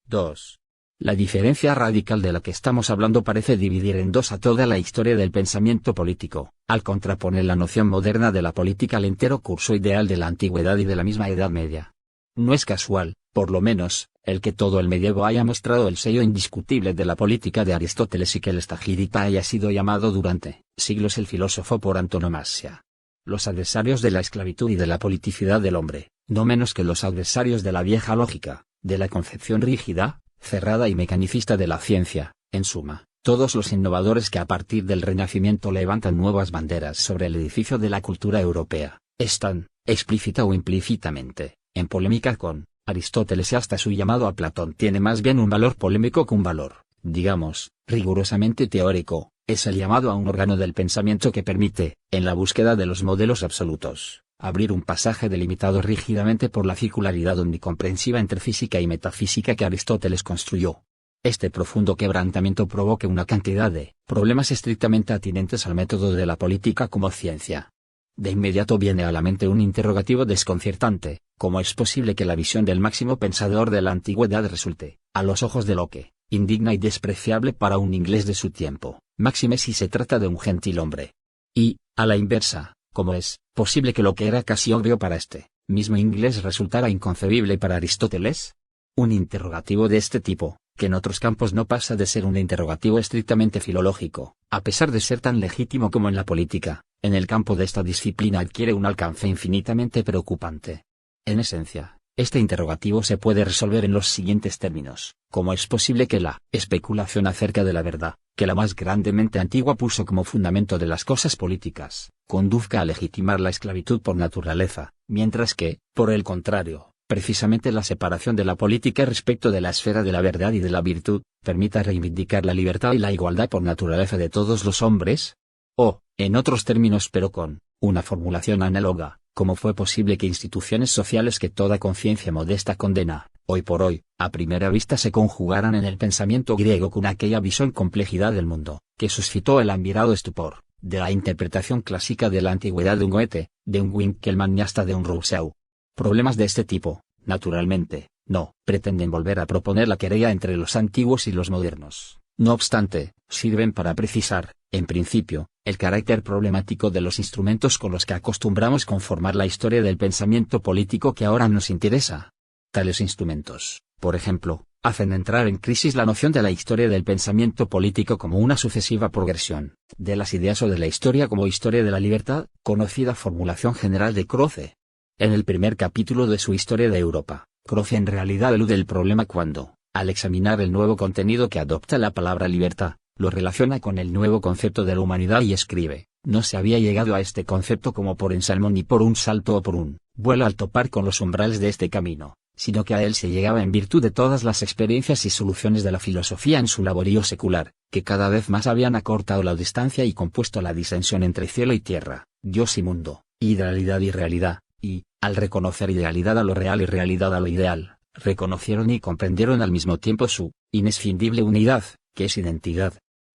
2. La diferencia radical de la que estamos hablando parece dividir en dos a toda la historia del pensamiento político, al contraponer la noción moderna de la política al entero curso ideal de la antigüedad y de la misma Edad Media. No es casual, por lo menos, el que todo el medievo haya mostrado el sello indiscutible de la política de Aristóteles y que el estagirita haya sido llamado durante siglos el filósofo por antonomasia. Los adversarios de la esclavitud y de la politicidad del hombre, no menos que los adversarios de la vieja lógica, de la concepción rígida, cerrada y mecanicista de la ciencia, en suma, todos los innovadores que a partir del Renacimiento levantan nuevas banderas sobre el edificio de la cultura europea, están, explícita o implícitamente, en polémica con Aristóteles y hasta su llamado a Platón tiene más bien un valor polémico que un valor, digamos, rigurosamente teórico, es el llamado a un órgano del pensamiento que permite, en la búsqueda de los modelos absolutos, abrir un pasaje delimitado rígidamente por la circularidad omnicomprensiva entre física y metafísica que Aristóteles construyó. Este profundo quebrantamiento provoca una cantidad de problemas estrictamente atinentes al método de la política como ciencia. De inmediato viene a la mente un interrogativo desconcertante: ¿cómo es posible que la visión del máximo pensador de la antigüedad resulte, a los ojos de Locke, indigna y despreciable para un inglés de su tiempo, máxime si se trata de un gentil hombre? Y, a la inversa, ¿cómo es posible que lo que era casi obvio para este mismo inglés resultara inconcebible para Aristóteles? Un interrogativo de este tipo, que en otros campos no pasa de ser un interrogativo estrictamente filológico, a pesar de ser tan legítimo como en la política, en el campo de esta disciplina adquiere un alcance infinitamente preocupante. En esencia, este interrogativo se puede resolver en los siguientes términos: ¿cómo es posible que la especulación acerca de la verdad, que la más grandemente antigua puso como fundamento de las cosas políticas, conduzca a legitimar la esclavitud por naturaleza, mientras que, por el contrario, precisamente la separación de la política respecto de la esfera de la verdad y de la virtud, permita reivindicar la libertad y la igualdad por naturaleza de todos los hombres? O, en otros términos pero con una formulación análoga, ¿cómo fue posible que instituciones sociales que toda conciencia modesta condena, hoy por hoy, a primera vista se conjugaran en el pensamiento griego con aquella visión complejidad del mundo, que suscitó el admirado estupor, de la interpretación clásica de la antigüedad de un Goethe, de un Winckelmann y hasta de un Rousseau? Problemas de este tipo, naturalmente, no pretenden volver a proponer la querella entre los antiguos y los modernos. No obstante, sirven para precisar, en principio, el carácter problemático de los instrumentos con los que acostumbramos conformar la historia del pensamiento político que ahora nos interesa. Tales instrumentos, por ejemplo, hacen entrar en crisis la noción de la historia del pensamiento político como una sucesiva progresión de las ideas o de la historia como historia de la libertad, conocida formulación general de Croce. En el primer capítulo de su Historia de Europa, Croce en realidad elude el problema cuando, al examinar el nuevo contenido que adopta la palabra libertad, lo relaciona con el nuevo concepto de la humanidad y escribe: no se había llegado a este concepto como por ensalmo ni por un salto o por un vuelo al topar con los umbrales de este camino, sino que a él se llegaba en virtud de todas las experiencias y soluciones de la filosofía en su laborío secular, que cada vez más habían acortado la distancia y compuesto la disensión entre cielo y tierra, Dios y mundo, idealidad y realidad, y, al reconocer idealidad a lo real y realidad a lo ideal, reconocieron y comprendieron al mismo tiempo su inescindible unidad, que es identidad.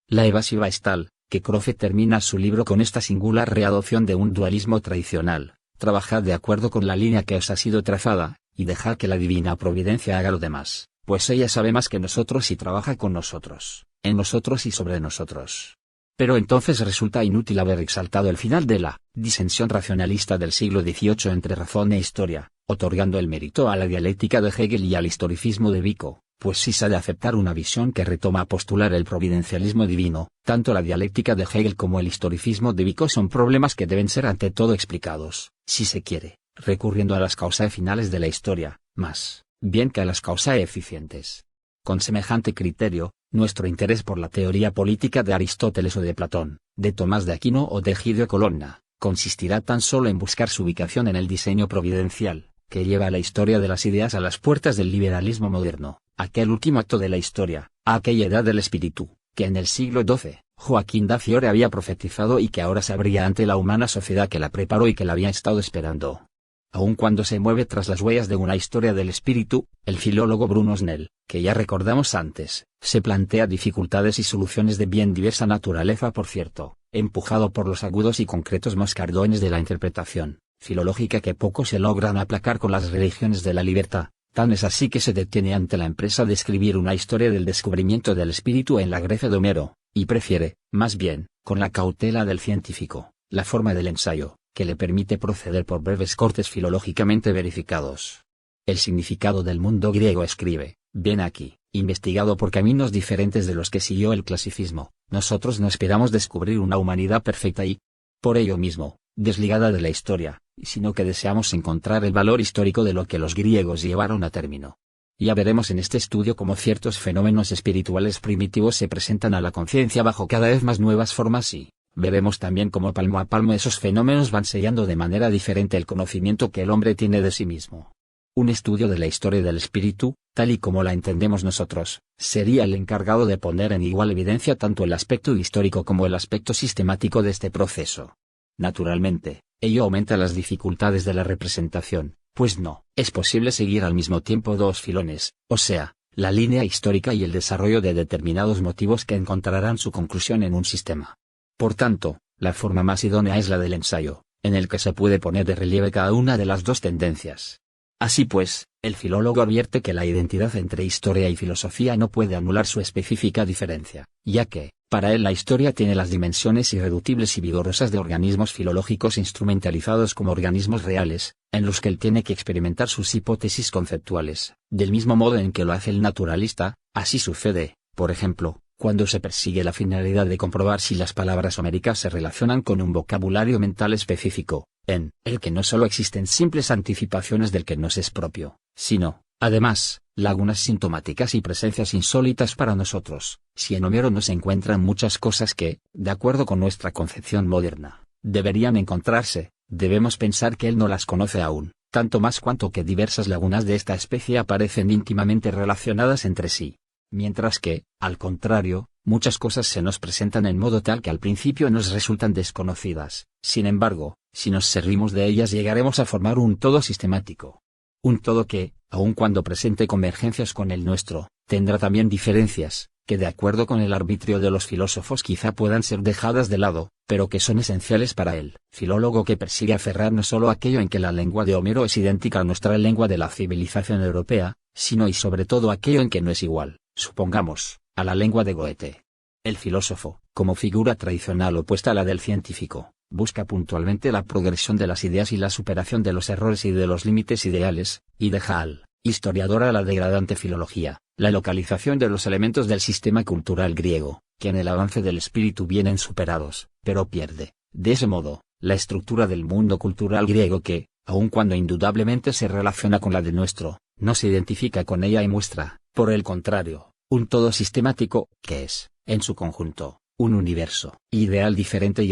La evasiva es tal, que Croce termina su libro con esta singular readopción de un dualismo tradicional: trabajad de acuerdo con la línea que os ha sido trazada, y dejad que la divina providencia haga lo demás, pues ella sabe más que nosotros y trabaja con nosotros, en nosotros y sobre nosotros. Pero entonces resulta inútil haber exaltado el final de la disensión racionalista del siglo XVIII entre razón e historia, otorgando el mérito a la dialéctica de Hegel y al historicismo de Vico, pues si se ha de aceptar una visión que retoma a postular el providencialismo divino, tanto la dialéctica de Hegel como el historicismo de Vico son problemas que deben ser ante todo explicados, si se quiere, recurriendo a las causae finales de la historia, más bien que a las causae eficientes. Con semejante criterio, nuestro interés por la teoría política de Aristóteles o de Platón, de Tomás de Aquino o de Egidio Colonna, consistirá tan solo en buscar su ubicación en el diseño providencial, que lleva a la historia de las ideas a las puertas del liberalismo moderno, aquel último acto de la historia, a aquella edad del espíritu, que en el siglo XII, Joaquín da Fiore había profetizado y que ahora se abría ante la humana sociedad que la preparó y que la había estado esperando. Aun cuando se mueve tras las huellas de una historia del espíritu, el filólogo Bruno Snell, que ya recordamos antes, se plantea dificultades y soluciones de bien diversa naturaleza, por cierto, empujado por los agudos y concretos moscardones de la interpretación filológica que poco se logran aplacar con las religiones de la libertad, Tan es así que se detiene ante la empresa de escribir una historia del descubrimiento del espíritu en la Grecia de Homero, y prefiere, más bien, con la cautela del científico, la forma del ensayo, que le permite proceder por breves cortes filológicamente verificados. El significado del mundo griego, escribe, bien aquí, investigado por caminos diferentes de los que siguió el clasicismo, nosotros no esperamos descubrir una humanidad perfecta y, por ello mismo, desligada de la historia, sino que deseamos encontrar el valor histórico de lo que los griegos llevaron a término. Ya veremos en este estudio cómo ciertos fenómenos espirituales primitivos se presentan a la conciencia bajo cada vez más nuevas formas y veremos también cómo palmo a palmo esos fenómenos van sellando de manera diferente el conocimiento que el hombre tiene de sí mismo. Un estudio de la historia del espíritu, tal y como la entendemos nosotros, sería el encargado de poner en igual evidencia tanto el aspecto histórico como el aspecto sistemático de este proceso. Naturalmente, ello aumenta las dificultades de la representación, pues no es posible seguir al mismo tiempo dos filones, o sea, la línea histórica y el desarrollo de determinados motivos que encontrarán su conclusión en un sistema. Por tanto, la forma más idónea es la del ensayo, en el que se puede poner de relieve cada una de las dos tendencias. Así pues, el filólogo advierte que la identidad entre historia y filosofía no puede anular su específica diferencia, ya que, para él la historia tiene las dimensiones irreductibles y vigorosas de organismos filológicos instrumentalizados como organismos reales, en los que él tiene que experimentar sus hipótesis conceptuales, del mismo modo en que lo hace el naturalista. Así sucede, por ejemplo, cuando se persigue la finalidad de comprobar si las palabras homéricas se relacionan con un vocabulario mental específico, en el que no solo existen simples anticipaciones del que nos es propio, sino, además, lagunas sintomáticas y presencias insólitas para nosotros. Si en Homero no se encuentran muchas cosas que, de acuerdo con nuestra concepción moderna, deberían encontrarse, debemos pensar que él no las conoce aún, tanto más cuanto que diversas lagunas de esta especie aparecen íntimamente relacionadas entre sí. Mientras que, al contrario, muchas cosas se nos presentan en modo tal que al principio nos resultan desconocidas. Sin embargo, si nos servimos de ellas llegaremos a formar un todo sistemático. Un todo que, aun cuando presente convergencias con el nuestro, tendrá también diferencias, que de acuerdo con el arbitrio de los filósofos quizá puedan ser dejadas de lado, pero que son esenciales para él, filólogo que persigue aferrar no solo aquello en que la lengua de Homero es idéntica a nuestra lengua de la civilización europea, sino y sobre todo aquello en que no es igual, supongamos, a la lengua de Goethe. El filósofo, como figura tradicional opuesta a la del científico, busca puntualmente la progresión de las ideas y la superación de los errores y de los límites ideales, y deja al historiador a la degradante filología, la localización de los elementos del sistema cultural griego, que en el avance del espíritu vienen superados, pero pierde, de ese modo, la estructura del mundo cultural griego que, aun cuando indudablemente se relaciona con la de nuestro, no se identifica con ella y muestra, por el contrario, un todo sistemático, que es, en su conjunto, un universo ideal diferente y